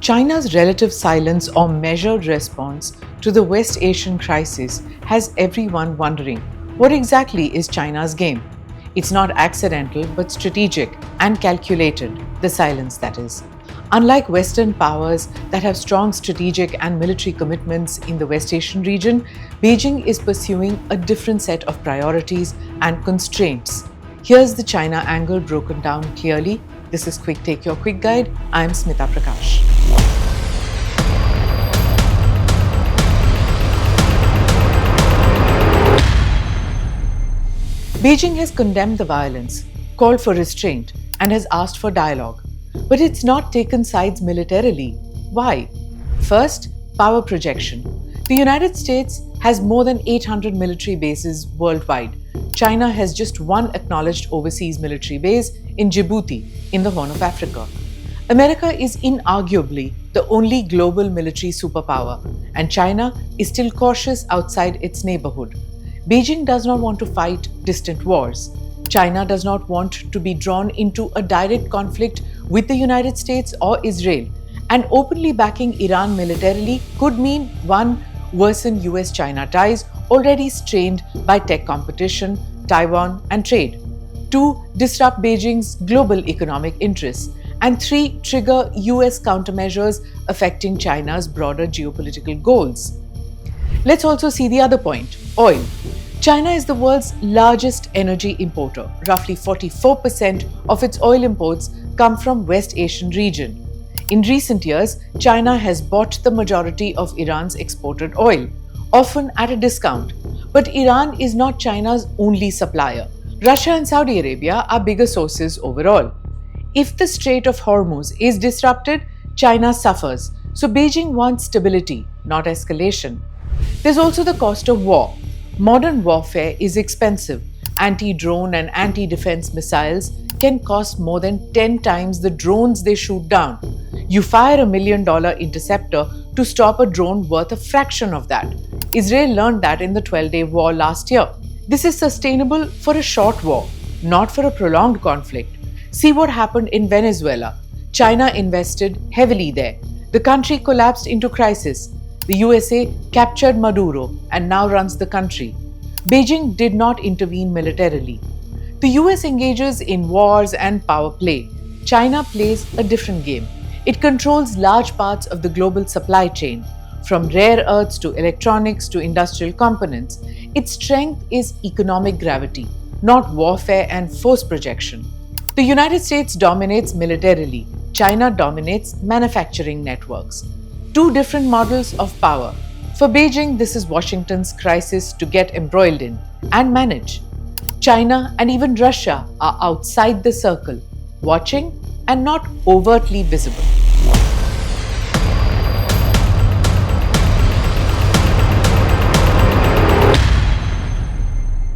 China's relative silence or measured response to the West Asian crisis has everyone wondering what exactly is China's game? It's not accidental but strategic and calculated, the silence that is. Unlike Western powers that have strong strategic and military commitments in the West Asian region, Beijing is pursuing a different set of priorities and constraints. Here's the China angle broken down clearly. This is Quick Take Your Quick Guide. I'm Smita Prakash. Beijing has condemned the violence, called for restraint, and has asked for dialogue. But it's not taken sides militarily. Why? First, power projection. The United States has more than 800 military bases worldwide. China has just one acknowledged overseas military base in Djibouti, in the Horn of Africa. America is inarguably the only global military superpower, and China is still cautious outside its neighborhood. Beijing does not want to fight distant wars. China does not want to be drawn into a direct conflict with the United States or Israel, and openly backing Iran militarily could mean one, worsen US China ties already strained by tech competition, Taiwan, and trade. 2. Disrupt Beijing's global economic interests. And 3. Trigger US countermeasures affecting China's broader geopolitical goals. Let's also see the other point, oil. China is the world's largest energy importer. Roughly 44% of its oil imports come from West Asian region. In recent years, China has bought the majority of Iran's exported oil, often at a discount. But Iran is not China's only supplier. Russia and Saudi Arabia are bigger sources overall. If the Strait of Hormuz is disrupted, China suffers. So Beijing wants stability, not escalation. There's also the cost of war. Modern warfare is expensive. Anti-drone and anti-defense missiles can cost more than 10 times the drones they shoot down. You fire $1 million interceptor to stop a drone worth a fraction of that. Israel learned that in the 12-day war last year. This is sustainable for a short war, not for a prolonged conflict. See what happened in Venezuela. China invested heavily there. The country collapsed into crisis. The USA captured Maduro and now runs the country. Beijing did not intervene militarily. The US engages in wars and power play. China plays a different game. It controls large parts of the global supply chain, from rare earths to electronics to industrial components. Its strength is economic gravity, not warfare and force projection. The United States dominates militarily. China dominates manufacturing networks. Two different models of power. For Beijing, this is Washington's crisis to get embroiled in and manage. China and even Russia are outside the circle, watching and not overtly visible.